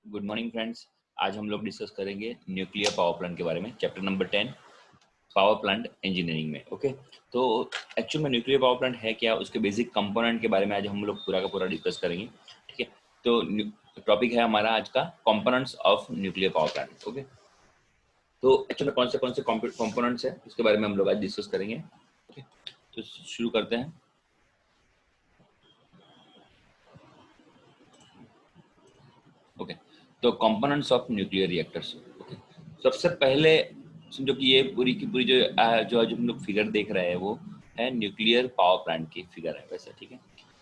Good morning friends. आज हम लोग डिस्कस करेंगे न्यूक्लियर पावर प्लांट के बारे में, chapter number 10 power plant engineering में। ओके, तो एक्चुअल में न्यूक्लियर पावर प्लांट है क्या, उसके बेसिक कंपोनेंट के बारे में आज हम लोग पूरा का पूरा डिस्कस करेंगे। ठीक है, तो टॉपिक है हमारा आज का components of nuclear power plant. Okay, तो एक्चुअल में कौन से कंपोनेंट्स है उसके बारे में हम लोग आज डिस्कस करेंगे। ओके, तो शुरू करते हैं। ओके, तो components of nuclear reactors. Okay, सबसे पहले समझो कि ये पूरी की पूरी जो हम लोग फिगर देख रहे हैं वो है न्यूक्लियर पावर प्लांट की फिगर है वैसे। ठीक है,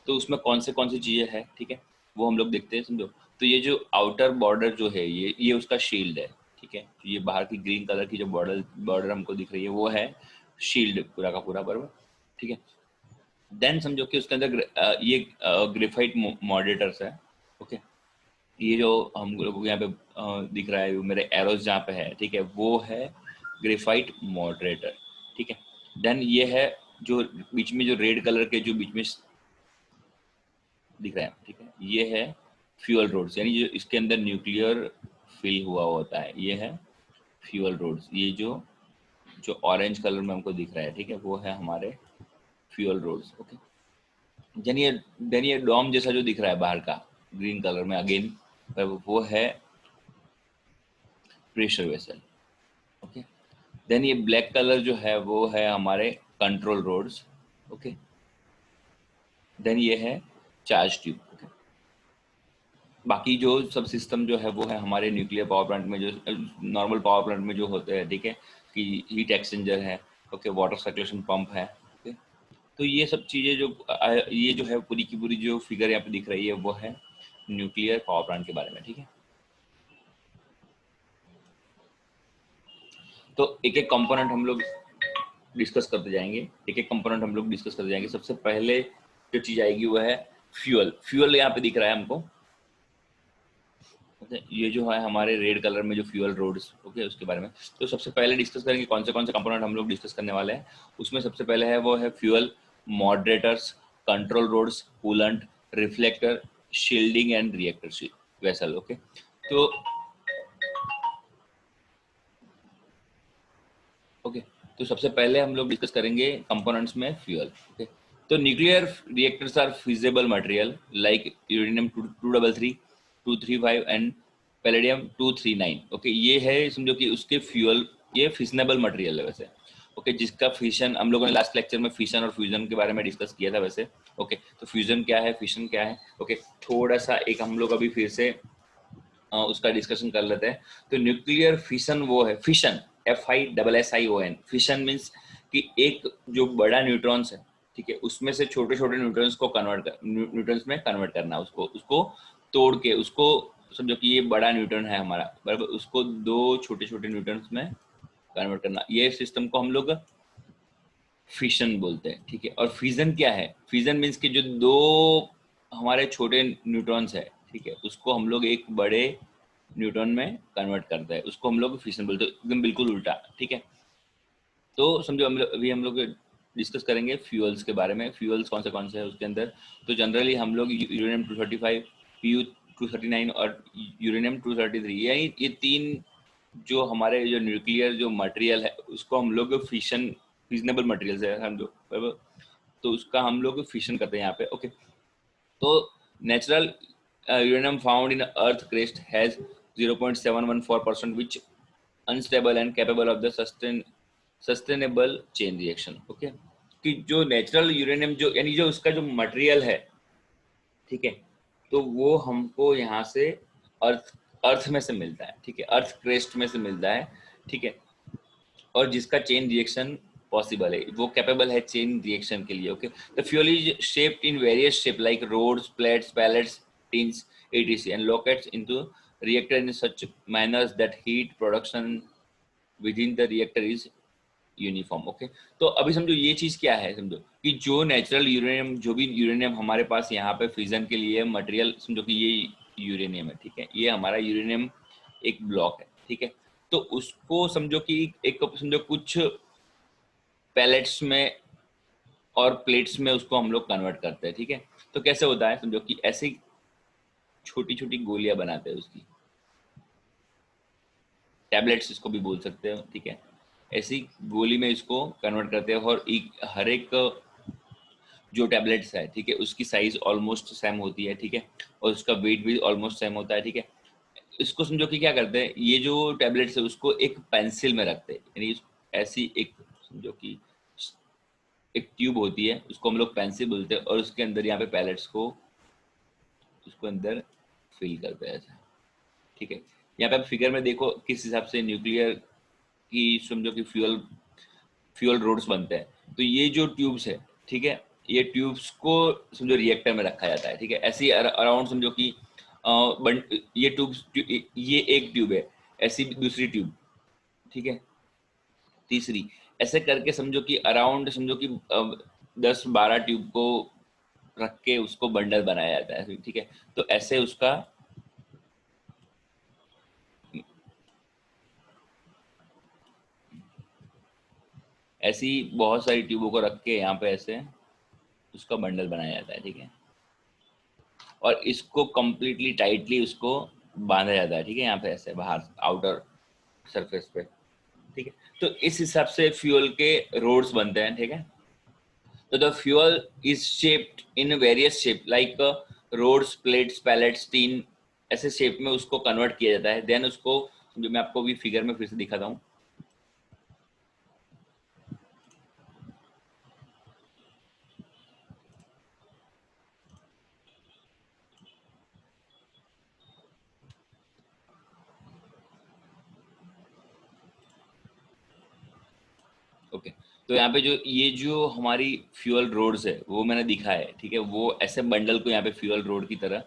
तो उसमें कौन सी चीजें हैं, ठीक है, वो हम लोग देखते हैं। समझो, तो ये जो आउटर बॉर्डर जो है ये उसका शील्ड है। ठीक है, तो ये बाहर की ग्रीन कलर की जो बॉर्डर बॉर्डर हमको दिख रही है वो है शील्ड पूरा का पूरा बराबर। ठीक है, देन समझो कि उसके अंदर ये ग्रेफाइट मॉडरेटर्स है। ओके, ये जो हम लोगों को यहाँ पे दिख रहा है, मेरे एरोस जहाँ पे है, ठीक है, वो है ग्रेफाइट मॉडरेटर। ठीक है, देन ये है जो बीच में जो रेड कलर के जो बीच में दिख रहा है, ठीक है, ये है फ्यूल रोड्स, यानी जो इसके अंदर न्यूक्लियर फिल हुआ होता है, ये है फ्यूल रोड्स। ये जो जो ऑरेंज कलर में हमको दिख रहा है, ठीक है, वो है हमारे फ्यूल रोड्स। ओके, देन ये डॉम जैसा जो दिख रहा है बाहर का ग्रीन कलर में, अगेन वो है प्रेशर वेसल। ओके, देन ये ब्लैक कलर जो है वो है हमारे कंट्रोल रोड्स। ओके, देन ये है चार्ज ट्यूब। ओके, बाकी जो सब सिस्टम जो है वो है हमारे न्यूक्लियर पावर प्लांट में, जो नॉर्मल पावर प्लांट में जो होते हैं, ठीक है, कि हीट एक्सचेंजर है, ओके, वाटर सर्कुलेशन पंप है। ओके, तो ये सब चीज़ें जो ये जो है पूरी की पूरी जो फिगर यहाँ पे दिख रही है वो है न्यूक्लियर पावर प्लांट के बारे में। ठीक है, तो एक एक कंपोनेंट हम लोग डिस्कस करते जाएंगे, एक एक कंपोनेंट हम लोग डिस्कस करते जाएंगे। सबसे पहले जो चीज आएगी वो है फ्यूल। फ्यूल यहाँ पे दिख रहा है हमको। ओके, ये जो है हमारे रेड कलर में जो फ्यूल रोड्स, ओके, उसके बारे में तो सबसे पहले डिस्कस करेंगे। कौन से कंपोनेंट हम लोग डिस्कस करने वाले हैं, उसमें सबसे पहले है वो है fuel moderators, control rods, coolant, reflector, shielding and reactor vessel. Okay, तो ओके, तो सबसे पहले हम लोग डिस्कस करेंगे कंपोनेंट्स में फ्यूल। ओके, तो nuclear reactors are fissile material like uranium 233, 235 and palladium 239। Okay, ये है समझो कि उसके फ्यूल, ये फिशनेबल मटेरियल है वैसे। ओके, जिसका फिशन हम लोगों ने लास्ट लेक्चर में फिशन और फ्यूजन के बारे में डिस्कस किया था वैसे। ओके, तो फ्यूजन क्या है, फिशन क्या है, ओके, थोड़ा सा एक हम लोग अभी फिर से उसका डिस्कशन कर लेते हैं। तो न्यूक्लियर फिशन वो है, फिशन FISSION, फिशन मीन्स कि एक जो बड़ा न्यूट्रॉन्स है, ठीक है, उसमें से छोटे छोटे न्यूट्रॉन्स को न्यूट्रॉन्स में कन्वर्ट करना, उसको उसको तोड़ के, उसको समझो कि ये बड़ा न्यूट्रॉन है हमारा बराबर, उसको दो छोटे छोटे न्यूट्रॉन्स में कन्वर्ट करना, ये सिस्टम को हम लोग फिशन बोलते हैं। ठीक है, और फिजन क्या है, फिजन मीन्स कि जो दो हमारे छोटे न्यूट्रॉन्स है, ठीक है, उसको हम लोग एक बड़े न्यूट्रॉन में कन्वर्ट करता है, उसको हम लोग फिशन बोलते हैं, एकदम बिल्कुल उल्टा। ठीक है, तो समझो अभी हम लोग डिस्कस करेंगे फ्यूल्स के बारे में। फ्यूल्स कौन से है उसके अंदर, तो जनरली हम लोग यूरेनियम 235, PU 239 और यूरेनियम 233, यानी ये तीन जो हमारे जो न्यूक्लियर जो मटेरियल है उसको हम लोग फिशनेबल मटेरियल है हम लोग, तो उसका हम लोग फिशन करते हैं यहाँ पे। ओके, तो natural uranium found in earth crest has 0.714% which unstable and capable of the sustainable chain reaction. Okay, कि जो नेचुरल यूरेनियम जो यानी जो उसका जो मटेरियल है, ठीक है, तो वो हमको यहाँ से अर्थ अर्थ में से मिलता है, ठीक है, अर्थ क्रेस्ट में से मिलता है। ठीक है, और जिसका चेन रिएक्शन पॉसिबल है, वो कैपेबल है चेन रिएक्शन के लिए। Okay, the fuel is shaped in various shape like rods, plates, pellets, tins, etc and locates into reactor in such manners that heat production within the reactor is uniform. Okay, तो अभी समझो ये चीज क्या है, समझो कि जो नेचुरल यूरेनियम, जो भी यूरेनियम हमारे पास यहाँ पे फिजन के लिए मटेरियल, समझो कि ये यूरेनियम है, ठीक है, ये हमारा यूरेनियम एक ब्लॉक है। ठीक है, तो उसको समझो कि एक समझो कुछ पैलेट्स में और प्लेट्स में उसको हम लोग कन्वर्ट करते हैं। ठीक है, तो कैसे होता है, समझो कि ऐसे छोटी छोटी गोलियां बनाते हैं उसकी। टैबलेट्स इसको भी बोल सकते हो, ठीक है। ऐसी गोली में इसको कन्वर्ट करते हैं और हर एक जो टैबलेट्स है, ठीक है, उसकी साइज ऑलमोस्ट सेम होती है, ठीक है, और उसका वेट भी ऑलमोस्ट सेम होता है, ठीक है। इसको समझो कि क्या करते हैं, ये जो टैबलेट्स है उसको एक पेंसिल में रखते हैं, यानी ऐसी एक समझो कि एक ट्यूब होती है, उसको हम लोग पेंसिल बोलते हैं, और उसके अंदर यहाँ पे पैलेट्स को उसको अंदर फिल करते हैं ऐसा, ठीक है। यहाँ पे आप फिगर में देखो किस हिसाब से न्यूक्लियर की समझो कि फ्यूल रोड्स बनते हैं। तो ये जो ट्यूब्स है, ठीक है, ये ट्यूब्स को समझो रिएक्टर में रखा जाता है, ठीक है। ऐसी अराउंड समझो कि ये ट्यूब्स, ये एक ट्यूब है, ऐसी दूसरी ट्यूब, ठीक है, तीसरी, ऐसे करके समझो कि अराउंड समझो कि 10-12 ट्यूब को रख के उसको बंडल बनाया जाता है, ठीक है। तो ऐसे उसका ऐसी बहुत सारी ट्यूबों को रख के यहाँ पे ऐसे उसका बंडल बनाया जाता है, ठीक है। और इसको कंप्लीटली टाइटली उसको बांधा जाता है, ठीक है, यहाँ पे ऐसे बाहर आउटर सरफेस पे, ठीक है। तो इस हिसाब से फ्यूल के रोड्स बनते हैं, ठीक है। तो the fuel is shaped in various shape like rods, plates, pellets, tin, ऐसे शेप में उसको कन्वर्ट किया जाता है। देन उसको जो मैं आपको भी फिगर में फिर से दिखाता हूँ। ओके, तो यहाँ पे जो ये जो हमारी फ्यूल रोड्स है वो मैंने दिखा है, ठीक है। वो ऐसे बंडल को यहाँ पे फ्यूल रोड की तरह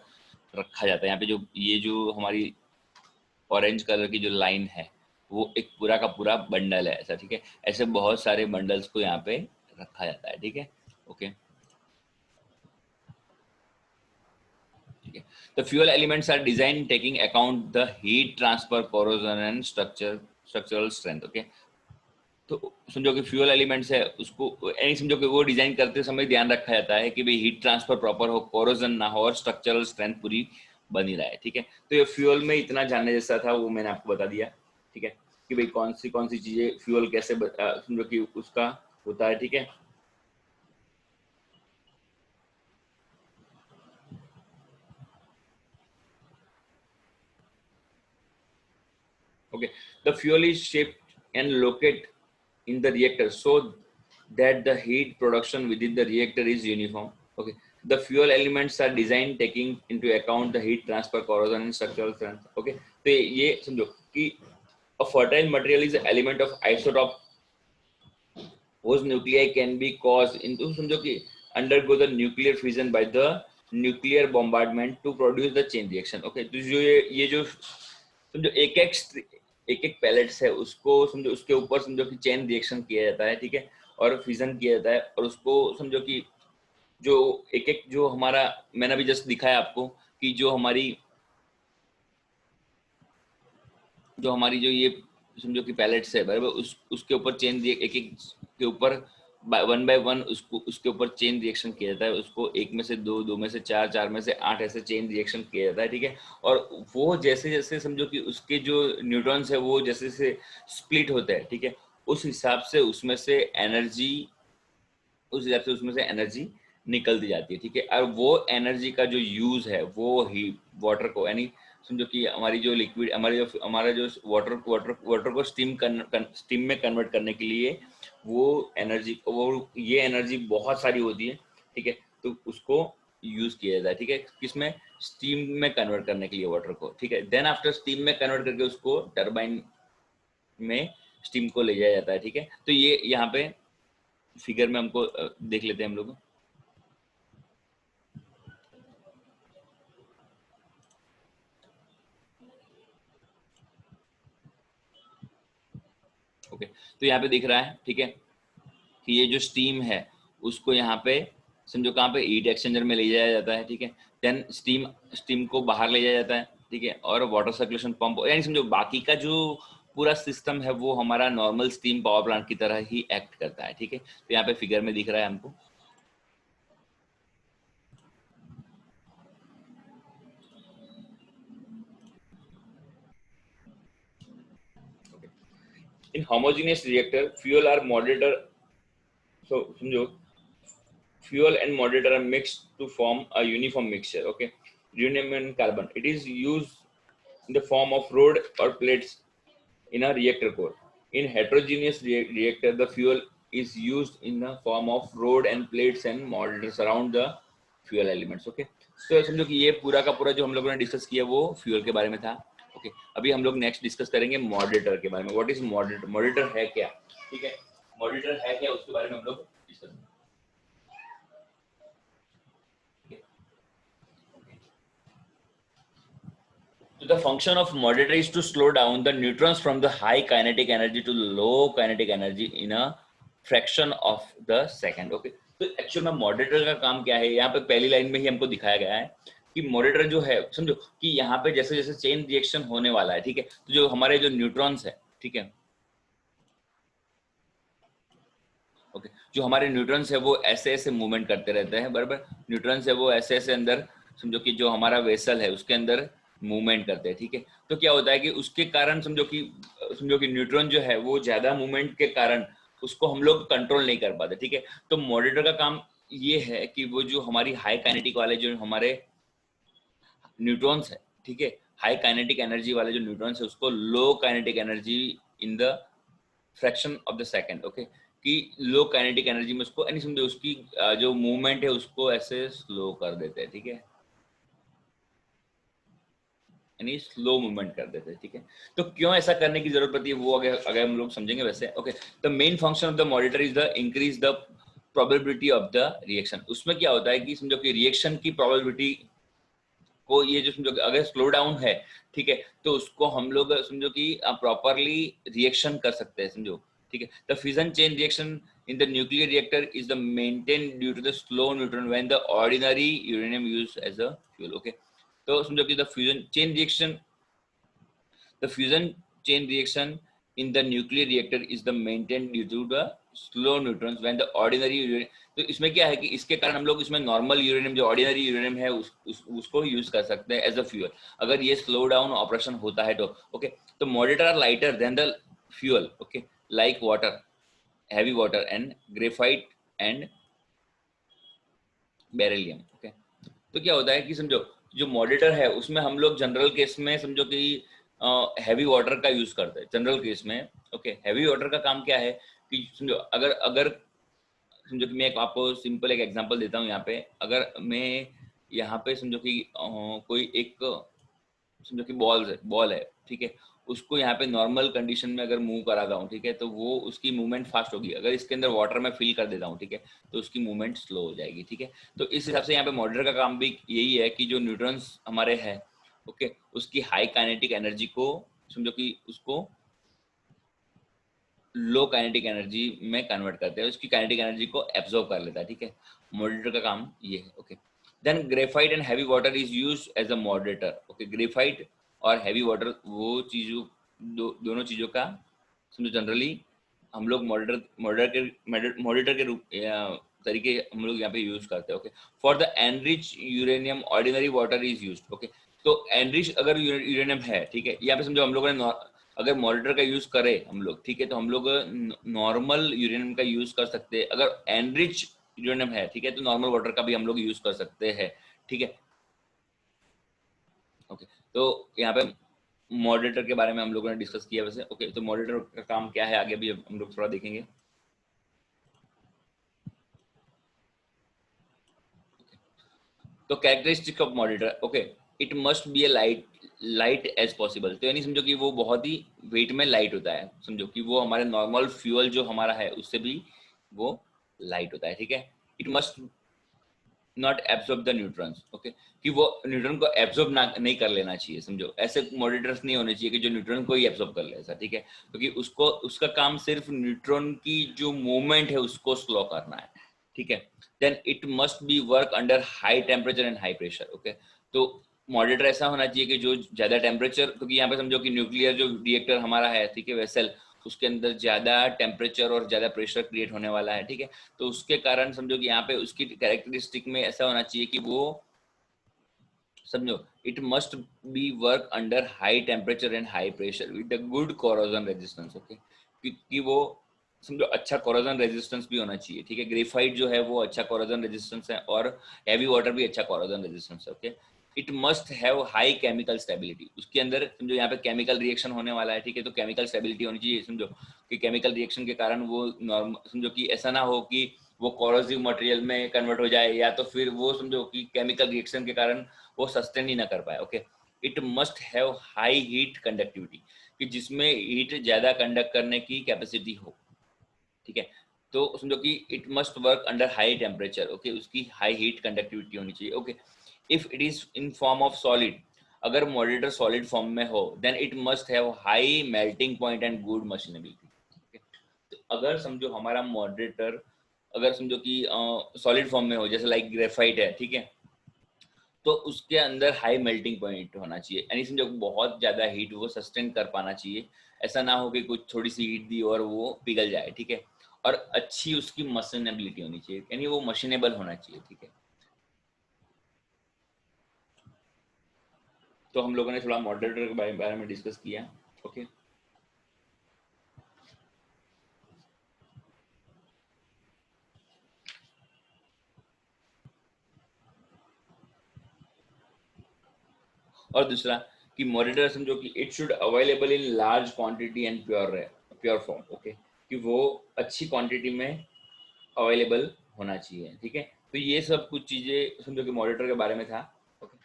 रखा जाता है। यहाँ पे जो ये जो हमारी ऑरेंज कलर की जो लाइन है वो एक पूरा का पूरा बंडल है ऐसा, ठीक है। ऐसे बहुत सारे बंडल्स को यहाँ पे रखा जाता है, ठीक है। ओके, ठीक है। The fuel elements are designed taking account the heat transfer, corrosion and structural strength. Okay, तो समझो कि फ्यूल एलिमेंट्स है उसको यानी समझो कि वो डिजाइन करते समय ध्यान रखा जाता है कि भाई हीट ट्रांसफर प्रॉपर हो, कोरोजन ना हो और स्ट्रक्चरल स्ट्रेंथ पूरी बनी रहे, ठीक है। तो ये फ्यूल में इतना जानने जैसा था वो मैंने आपको बता दिया, ठीक है, कि भाई कौन सी चीजें फ्यूल कैसे समझो कि उसका होता है, ठीक है। Okay, the fuel is shaped and located in the reactor so that the heat production within the reactor is uniform. Okay, the fuel elements are designed taking into account the heat transfer, corrosion and structural strength. Okay, तो ये समझो कि a fertile material is an element of isotope whose nuclei can be caused into समझो कि undergo the nuclear fission by the nuclear bombardment to produce the chain reaction. Okay, तो जो ये जो समझो एक एक पैलेट्स है उसको समझो उसके ऊपर समझो कि चेन रिएक्शन किया जाता है, ठीक है, और फिजन किया जाता है, और उसको समझो कि जो एक एक जो हमारा मैंने अभी जस्ट दिखाया आपको कि जो हमारी जो ये समझो कि पैलेट्स है बराबर, उसके ऊपर चेन एक एक के ऊपर वन बाय वन उसको उसके ऊपर चेन रिएक्शन किया जाता है। उसको एक में से दो, दो में से चार, चार में से आठ ऐसे चेन रिएक्शन किया जाता है, ठीक है। और वो जैसे जैसे समझो कि उसके जो न्यूट्रॉन्स है वो जैसे जैसे स्प्लिट होते हैं, ठीक है, उस हिसाब से उसमें से एनर्जी उस हिसाब से उसमें से एनर्जी निकलती जाती है, ठीक है। और वो एनर्जी का जो यूज है वो ही वाटर को यानी समझो कि हमारी जो लिक्विड हमारा जो वाटर को स्टीम में कन्वर्ट करने के लिए वो एनर्जी वो ये एनर्जी बहुत सारी होती है, ठीक है। तो उसको यूज किया जाता है, ठीक है, किसमें, स्टीम में कन्वर्ट करने के लिए वाटर को, ठीक है। देन आफ्टर स्टीम में कन्वर्ट करके उसको टरबाइन में स्टीम को ले जाया जाता है, ठीक है। तो ये यहाँ पे फिगर में हमको देख लेते हैं हम लोग। ओके, तो यहाँ पे दिख रहा है, ठीक है, कि ये जो स्टीम है उसको यहाँ पे समझो कहाँ पे हीट एक्सचेंजर में ले जाया जाता है, ठीक है। देन स्टीम स्टीम को बाहर ले जाया जाता है, ठीक है, और वाटर सर्कुलेशन पंप यानी समझो बाकी का जो पूरा सिस्टम है वो हमारा नॉर्मल स्टीम पावर प्लांट की तरह ही एक्ट करता है, ठीक है। तो यहाँ पे फिगर में दिख रहा है हमको। In homogeneous reactor fuel are moderator, so समझो fuel and moderator are mixed to form a uniform mixture. Okay, uranium and carbon, it is used in the form of rod or plates in a reactor core. In heterogeneous reactor, the fuel is used in the form of rod and plates and moderators around the fuel elements. Okay, तो समझो कि ये पूरा का पूरा जो हम लोगों ने डिस्कस किया वो फ्यूल के बारे में था. ओके, अभी हम लोग नेक्स्ट डिस्कस करेंगे मॉडरेटर के बारे में. What is moderator? मॉडरेटर है क्या? ठीक है, मॉडरेटर है क्या उसके बारे में हम लोग डिस्कस करेंगे. So the function of moderator is to slow down the neutrons from the high kinetic energy to low kinetic energy in a fraction of the second. Okay, तो एक्चुअल में मॉडरेटर का काम क्या है? यहाँ पे पहली लाइन में ही हमको दिखाया गया है कि मॉडरेटर जो है, समझो कि यहाँ पे जैसे जैसे चेन रिएक्शन होने वाला है, ठीक है, तो जो हमारे जो न्यूट्रॉन्स है, ठीक है, ओके, जो हमारे न्यूट्रॉन्स है वो ऐसे ऐसे मूवमेंट करते रहते हैं, बराबर. न्यूट्रॉन्स है वो ऐसे ऐसे अंदर, समझो कि जो हमारा वेसल है उसके अंदर मूवमेंट करते हैं, ठीक है. तो क्या होता है कि उसके कारण समझो कि न्यूट्रॉन जो है वो ज्यादा मूवमेंट के कारण उसको हम लोग कंट्रोल नहीं कर पाते, ठीक है. तो मॉडरेटर का काम ये है कि वो जो हमारी हाई काइनेटिक वाले जो हमारे न्यूट्रॉन्स है, ठीक है, हाई काइनेटिक एनर्जी वाले जो न्यूट्रॉन्स है उसको low kinetic energy in the fraction of the second, okay, कि लो काइनेटिक एनर्जी में उसको यानी समझो उसकी जो मूवमेंट है उसको ऐसे स्लो कर देते हैं, ठीक है, यानी स्लो मूवमेंट कर देते हैं, ठीक है. तो क्यों ऐसा करने की जरूरत पड़ती है वो अगर अगर हम लोग समझेंगे वैसे. Okay, the main function of the moderator is the increase the probability of the reaction. उसमें क्या होता है कि समझो कि रिएक्शन की प्रोबेबिलिटी को ये जो समझो अगर स्लो डाउन है, ठीक है, तो उसको हम लोग समझो कि प्रॉपरली रिएक्शन कर सकते हैं, समझो, ठीक है. The fission chain reaction in the nuclear reactor is the maintained due to the slow neutron when the ordinary uranium used as a fuel. Okay, तो समझो कि the fusion chain reaction in the nuclear reactor is the maintained due to the slow neutrons when the ordinary uranium. तो इसमें क्या है कि इसके कारण हम लोग इसमें नॉर्मल यूरेनियम जो ऑर्डिनरी यूरेनियम है उसको यूज कर सकते हैं एज अ फ्यूल अगर ये स्लो डाउन ऑपरेशन होता है तो. ओके, तो moderator are lighter than the fuel, okay, like water, heavy water and graphite and beryllium. Okay, तो क्या होता है कि समझो जो मॉडरेटर है उसमें हम लोग जनरल केस में समझो कि हैवी वाटर का यूज करते हैं जनरल केस में. ओके, हैवी वाटर का काम क्या है कि समझो अगर अगर समझो कि मैं आपको सिंपल एक एग्जांपल देता हूँ. यहाँ पे अगर मैं यहाँ पे समझो कि कोई एक समझो कि बॉल है, ठीक है, उसको यहाँ पे नॉर्मल कंडीशन में अगर मूव कराता हूँ, ठीक है, तो वो उसकी मूवमेंट फास्ट होगी. अगर इसके अंदर वाटर में फिल कर देता हूँ, ठीक है, तो उसकी मूवमेंट स्लो हो जाएगी, ठीक है. तो इस हिसाब से यहाँ पे मॉडरेटर का काम भी यही है कि जो न्यूट्रॉन्स हमारे हैं, ओके, उसकी हाई काइनेटिक एनर्जी को समझो कि उसको लो काइनेटिक एनर्जी में कन्वर्ट करते हैं, उसकी काइनेटिक एनर्जी को एब्जॉर्ब कर लेता है, ठीक है. मॉडरेटर का काम ये है. Okay, then graphite and heavy water is used as a moderator. Okay, graphite और हैवी वाटर वो चीजों दोनों चीजों का समझो जनरली हम लोग मॉडरेटर के रूप तरीके हम लोग यहाँ पे यूज करते हैं. Okay, for the enrich uranium ordinary water is used. Okay, तो एनरिच अगर यूरेनियम है, ठीक है, यहाँ पे समझो हम लोगों ने अगर मॉडरेटर का यूज करें हम लोग, ठीक है, तो हम लोग नॉर्मल यूरेनियम का यूज कर सकते हैं. अगर एनरिच यूरेनियम है, ठीक है, तो नॉर्मल वाटर का भी हम लोग यूज कर सकते हैं, ठीक है. ओके, तो यहाँ पे मॉडरेटर के बारे में हम लोगों ने डिस्कस किया वैसे. ओके, तो मॉडरेटर का काम क्या है आगे भी हम लोग थोड़ा देखेंगे. तो characteristic of moderator, okay, it must be a light as possible. तो यानी समझो कि वो बहुत ही वेट में लाइट होता है, समझो कि वो हमारे नॉर्मल फ्यूल जो हमारा है उससे भी वो लाइट होता है, ठीक है. It must not absorb the neutrons. Okay, कि वो न्यूट्रॉन को एब्जॉर्ब ना नहीं कर लेना चाहिए, समझो ऐसे मॉडरेटर्स नहीं होने चाहिए कि जो न्यूट्रॉन को ही एब्जॉर्ब कर ले ऐसा, ठीक है, क्योंकि उसको उसका काम सिर्फ न्यूट्रॉन की जो मूवमेंट है उसको स्लो करना है, ठीक है. Then it must be work under high temperature and high pressure. Okay, तो मॉडरेटर ऐसा होना चाहिए कि जो ज्यादा टेम्परेचर, क्योंकि यहाँ पे समझो कि न्यूक्लियर जो रिएक्टर हमारा है, ठीक है, वेसल, उसके अंदर ज्यादा टेम्परेचर और ज्यादा प्रेशर क्रिएट होने वाला है, ठीक है. तो उसके कारण समझो कि यहाँ पे उसकी कैरेक्टरिस्टिक में ऐसा होना चाहिए कि वो समझो it must be work under high temperature and high pressure with the good corrosion resistance. Okay, कि वो समझो अच्छा कोरोजन रेजिस्टेंस भी होना चाहिए, ठीक है। ग्रेफाइट जो है वो अच्छा कोरोजन रेजिस्टेंस है और हैवी वाटर भी अच्छा कोरोजन रेजिस्टेंस है, okay. It must have high chemical stability, उसके अंदर समझो यहाँ पे केमिकल रिएक्शन होने वाला है, ठीक है, तो केमिकल स्टेबिलिटी होनी चाहिए, समझो कि केमिकल रिएक्शन के कारण वो नॉर्मल, समझो कि ऐसा ना हो कि वो कोरोसिव मटेरियल में कन्वर्ट हो जाए, या तो फिर वो समझो कि केमिकल रिएक्शन के कारण वो सस्टेन ही ना कर पाए, okay. It must have high heat conductivity, कि जिसमें हीट ज्यादा कंडक्ट करने की कैपेसिटी हो, ठीक है। तो समझो कि it must work under high temperature, okay, उसकी हाई हीट कंडक्टिविटी होनी चाहिए, okay. If it is in form of solid, अगर मॉडरेटर सॉलिड फॉर्म में हो, then it must have high melting point and good machinability. तो अगर समझो हमारा मॉडरेटर अगर समझो कि सॉलिड फॉर्म में हो, जैसे लाइक ग्रेफाइट है, ठीक है, तो उसके अंदर हाई मेल्टिंग पॉइंट होना चाहिए, यानी समझो बहुत ज्यादा हीट वो सस्टेन कर पाना चाहिए, ऐसा ना हो कि कुछ थोड़ी सी हीट दी और वो पिघल जाए, ठीक है। और अच्छी उसकी मशीनेबिलिटी होनी चाहिए, यानी वो मशीनेबल होना चाहिए, ठीक है। तो हम लोगों ने थोड़ा मॉडरेटर के बारे में डिस्कस किया, ओके। और दूसरा कि मॉडरेटर समझो कि it should available in large quantity and pure form, okay, कि वो अच्छी क्वांटिटी में अवेलेबल होना चाहिए, ठीक है। तो ये सब कुछ चीजें समझो कि मॉडरेटर के बारे में था, ओके।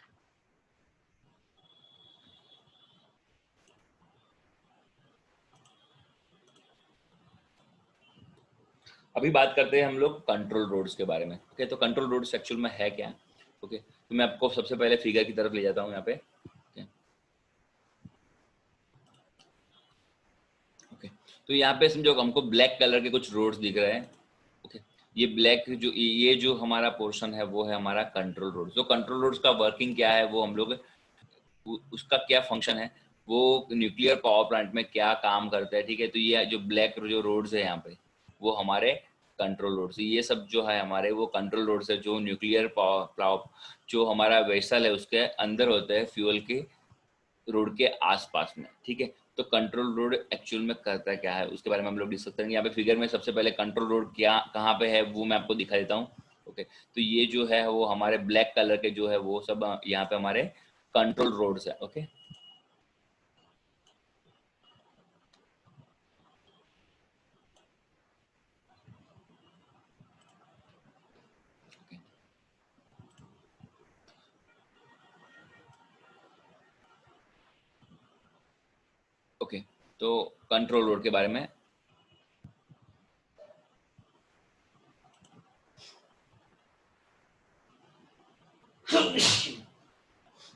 अभी बात करते हैं हम लोग कंट्रोल रोड्स के बारे में, ओके। तो कंट्रोल रोड्स एक्चुअल में है क्या, ओके। तो मैं आपको सबसे पहले फिगर की तरफ ले जाता हूँ यहाँ पे, ओके। तो यहाँ पे समझो हमको ब्लैक कलर के कुछ रोड्स दिख रहे हैं, ओके। ये जो हमारा पोर्शन है वो है हमारा कंट्रोल रोड। तो कंट्रोल रोड्स का वर्किंग क्या है, वो हम लोग उसका क्या फंक्शन है, वो न्यूक्लियर पावर प्लांट में क्या काम करता है, ठीक है। तो ये जो ब्लैक जो रोड्स है यहाँ पे, वो हमारे कंट्रोल रोड्स, ये सब जो है हमारे वो कंट्रोल रोड्स है, जो न्यूक्लियर पावर जो हमारा वेसल है उसके अंदर होता है, फ्यूल के रोड के आसपास में, ठीक है। तो कंट्रोल रोड एक्चुअल में करता क्या है उसके बारे में हम लोग डिस्कस करेंगे। यहाँ पे फिगर में सबसे पहले कंट्रोल रोड क्या कहाँ पे है वो मैं आपको दिखा देता हूँ, ओके। तो ये जो है वो हमारे ब्लैक कलर के जो है वो सब यहाँ पे हमारे कंट्रोल रोड्स है, ओके। ओके, तो कंट्रोल रोड के बारे में,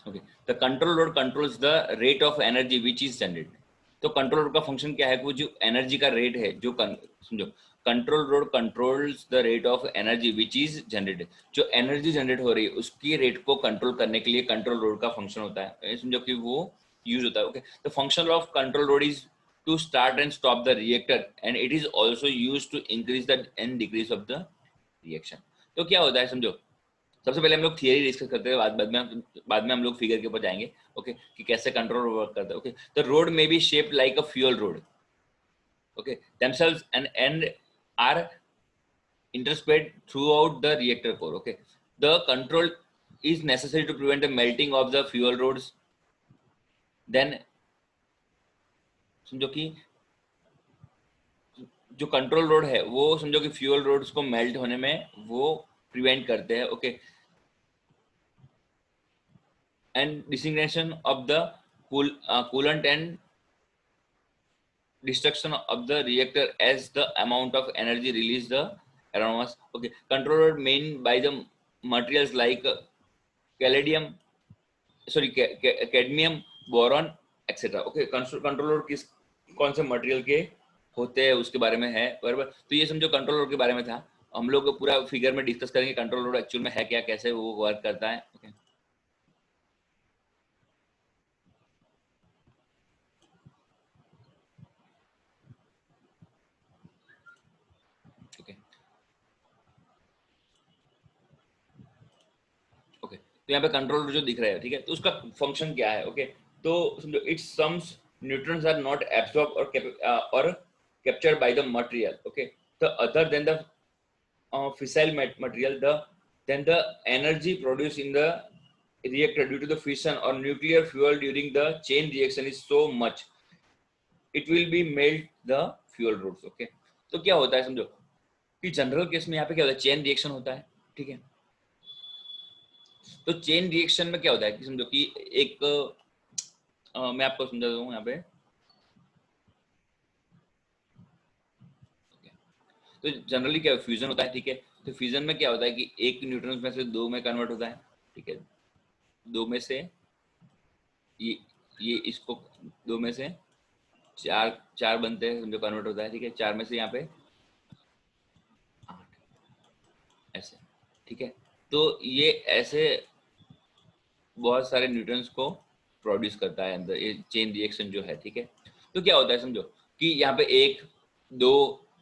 okay. The control road controls the rate of energy which is generated. तो कंट्रोल रोड का फंक्शन क्या है, वो जो एनर्जी का रेट है जो समझो control road controls the rate of energy which is generated, जो एनर्जी जनरेट हो रही है उसकी रेट को कंट्रोल करने के लिए कंट्रोल रोड का फंक्शन होता है, समझो कि वो यूज होता है, okay. The function of control rod is to start and stop the reactor and it is also use to increase the and decrease of the reaction. तो क्या होता है समझो, सबसे पहले हम लोग थियरी डिस्कस करते हैं, बाद में हम लोग फिगर के ऊपर जाएंगे, ओके, कि कैसे कंट्रोल वर्क करता है, okay. The road may be shaped like a fuel road, okay, themselves and are interspersed throughout the reactor core, okay. The control is necessary to prevent the melting of the fuel rods, then समझो कि जो control road है वो समझो कि fuel rods को melt होने में वो प्रिवेंट करते हैं, okay. And designation of the coolant and destruction of the reactor as the amount of energy released the around us, okay. Controller main by the materials like caladium, sorry, cadmium, boron, etc, okay। Controller किस कौन से material के होते हैं उसके बारे में है, बराबर। तो ये समझो कंट्रोलर के बारे में था, हम लोग पूरा फिगर में डिस्कस करेंगे कंट्रोलर एक्चुअल में है क्या, कैसे वो वर्क करता है, ओके। Okay, okay. तो यहाँ पे कंट्रोलर जो दिख रहा है, ठीक है, तो उसका फंक्शन क्या है, ओके। तो समझो it's sums neutrons are not absorb और captured by the material. Okay, the other than the fissile material, then the energy produced in the reactor due to the fission or nuclear fuel during the chain reaction is so much, it will be melt the fuel rods. Okay, तो क्या होता है समझो कि general case में यहाँ पे क्या होता है, चेन रिएक्शन होता है, ठीक है। तो चेन रिएक्शन में क्या होता है कि समझो कि एक मैं आपको समझा दूं यहाँ पे। तो जनरली क्या फ्यूजन होता है, ठीक है। तो फ्यूजन में क्या होता है कि एक न्यूट्रॉन में से दो में कन्वर्ट होता है, ठीक है। दो में से ये इसको दो में से चार चार बनते हैं, समझो कन्वर्ट होता है, ठीक है। चार में से यहाँ पे 8 ऐसे, ठीक है। तो ये ऐसे बहुत सारे न्यूट्रॉन्स को प्रोड्यूस करता है अंदर, ये चेन रिएक्शन जो है, ठीक है। तो क्या होता है समझो कि यहाँ पे 1 2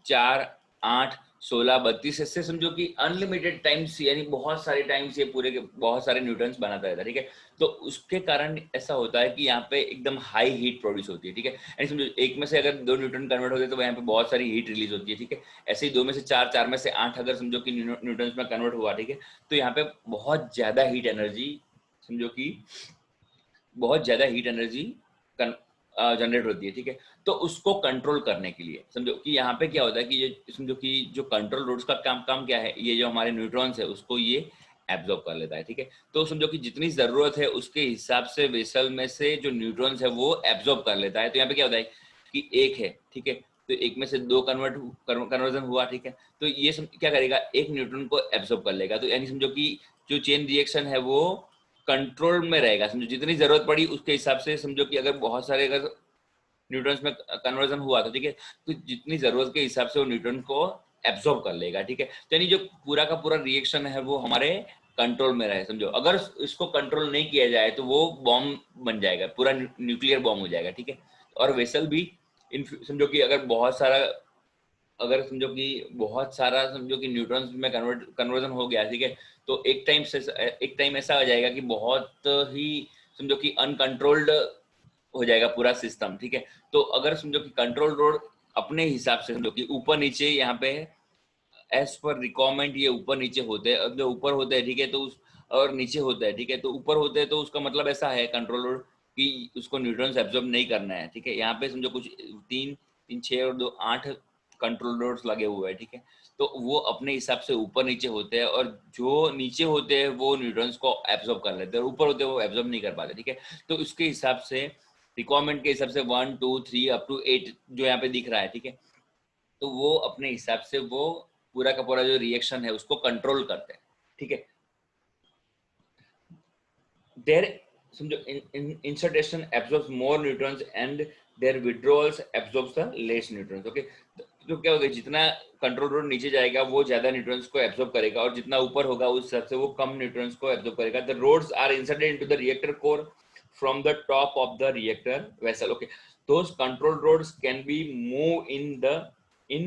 4 8 16 32 ऐसे समझो कि अनलिमिटेड टाइम्स, यानी बहुत सारे टाइम्स ये पूरे के बहुत सारे न्यूट्रॉन्स बनाता रहता है, ठीक है। तो उसके कारण ऐसा होता है कि यहाँ पे एकदम हाई हीट प्रोड्यूस होती है, ठीक है। यानी समझो एक में से अगर 2 न्यूट्रॉन कन्वर्ट होते हैं तो यहाँ पे बहुत सारी हीट रिलीज होती है, ठीक है। ऐसे ही 2 में से 4 4 में से 8 अगर समझो कि न्यूट्रॉन्स में कन्वर्ट हुआ, ठीक है। तो यहाँ पे बहुत ज्यादा हीट एनर्जी, समझो कि बहुत ज्यादा हीट एनर्जी जनरेट होती है, ठीक है। तो उसको कंट्रोल करने के लिए समझो कि यहाँ पे क्या होता है कि ये समझो कि जो कंट्रोल रोड्स का काम क्या है, ये जो हमारे न्यूट्रॉन्स है उसको ये एब्जॉर्ब कर लेता है, ठीक है। तो समझो कि जितनी जरूरत है उसके हिसाब से वेसल में से जो न्यूट्रॉन्स है वो एब्जॉर्ब कर लेता है। तो यहाँ पे क्या होता है कि एक है, ठीक है। तो एक में से दो कन्वर्जन हुआ, ठीक है। तो ये क्या करेगा, एक न्यूट्रॉन को एब्जॉर्ब कर लेगा। तो यानी समझो कि जो चेन रिएक्शन है वो कंट्रोल में रहेगा, समझो जितनी जरूरत पड़ी उसके हिसाब से। समझो कि अगर बहुत सारे अगर न्यूट्रॉन्स में कन्वर्जन हुआ था, ठीक है। तो जितनी जरूरत के हिसाब से वो न्यूट्रॉन को एब्जॉर्ब कर लेगा, ठीक है। तो यानी जो पूरा का पूरा रिएक्शन है वो हमारे कंट्रोल में रहे, समझो। अगर इसको कंट्रोल नहीं किया जाए तो वो बॉम्ब बन जाएगा, पूरा न्यूक्लियर बॉम्ब हो जाएगा, ठीक है। और वेसल भी समझो कि अगर बहुत सारा समझो कि बहुत सारा समझो कि न्यूट्रॉन्स में कन्वर्जन हो गया, ठीक है। तो एक टाइम ऐसा आ जाएगा कि बहुत ही समझो कि अनकंट्रोल्ड हो जाएगा पूरा सिस्टम, ठीक है। तो अगर समझो कि कंट्रोल रोड अपने हिसाब से समझो कि ऊपर नीचे यहाँ पे एज पर रिक्वायरमेंट ये ऊपर नीचे होते हैं, जो ऊपर होते हैं, ठीक है। तो और नीचे होता है, ठीक है। तो ऊपर होते हैं तो उसका मतलब ऐसा है कंट्रोल रोड कि उसको न्यूट्रॉन्स एब्जॉर्ब नहीं करना है, ठीक है। यहाँ पे समझो कुछ 3 3 6 और 2 8 कंट्रोल रोड्स लगे हुए हैं, ठीक है। तो वो अपने हिसाब से ऊपर नीचे होते हैं, और जो नीचे होते हैं वो न्यूट्रॉन्स को एब्जॉर्ब कर लेते हैं, और ऊपर होते हैं वो एब्जॉर्ब नहीं कर पाते, ठीक है। तो उसके हिसाब से रिक्वायरमेंट के हिसाब से 1 2 3 अप टू 8 जो यहाँ पे दिख रहा है, ठीक है। तो वो अपने हिसाब से वो पूरा का पूरा जो रिएक्शन है उसको कंट्रोल करते हैं, ठीक है। देयर समझो insertion absorbs more neutrons and there withdrawals absorbs the less neutrons, okay. तो क्या होगा, जितना कंट्रोल रोड नीचे जाएगा वो ज्यादा न्यूट्रॉन्स को एब्जॉर्ब करेगा, और जितना ऊपर होगा उस हिसाब से वो कम न्यूट्रॉन्स को एब्जॉर्ब करेगा। The rods are inserted into the reactor core from the top of the reactor vessel, okay. Those control rods can be moved in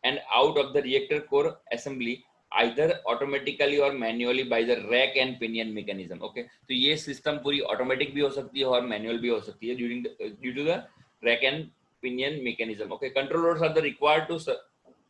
and out of the reactor core assembly either automatically or manually by the rack and pinion mechanism, okay. तो ये system पूरी automatic भी हो सकती है और manual भी हो सकती है due to the rack and pinion mechanism, okay. Control rods are the required to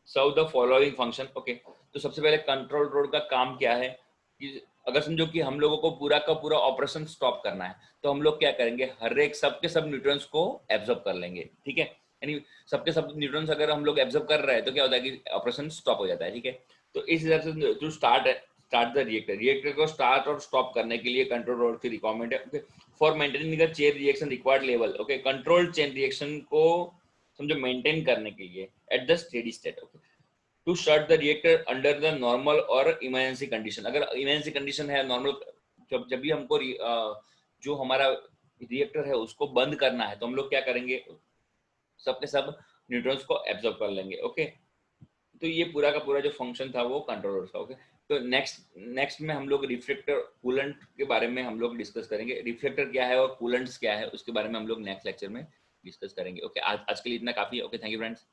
serve the following function, okay. तो सबसे पहले कंट्रोल रोड का काम क्या है कि अगर समझो कि हम लोगों को पूरा का पूरा ऑपरेशन स्टॉप करना है, तो हम लोग क्या करेंगे, हर एक सबके सब न्यूट्रॉन्स को एब्जॉर्ब कर लेंगे, ठीक है। यानी सबके सब न्यूट्रॉन्स अगर हम लोग एब्जॉर्ब कर रहे हैं तो क्या होता है कि ऑपरेशन स्टॉप हो जाता है, ठीक है। तो इस हिसाब से टू स्टार्ट द रिएक्टर को स्टार्ट और स्टॉप करने के लिए कंट्रोल रोड की रिक्वायरमेंट है, okay. For maintaining the chain reaction required level, okay. Control chain reaction को समझो मेंटेन करने के लिए at the steady state, okay. To shut the reactor under the normal और इमरजेंसी कंडीशन, अगर इमरजेंसी कंडीशन है, नॉर्मल जब भी हमको जो हमारा रिएक्टर है उसको बंद करना है, तो हम लोग क्या करेंगे, सबके सब न्यूट्रॉन्स को एब्जॉर्ब कर लेंगे, ओके। तो ये पूरा का पूरा जो फंक्शन था वो कंट्रोलर का, ओके। तो नेक्स्ट में हम लोग रिफ्लेक्टर कूलेंट के बारे में हम लोग डिस्कस करेंगे। रिफ्लेक्टर क्या है और कूलेंट्स क्या है उसके बारे में हम लोग नेक्स्ट लेक्चर में डिस्कस करेंगे, ओके। आज के लिए इतना काफी है, ओके। Thank you friends.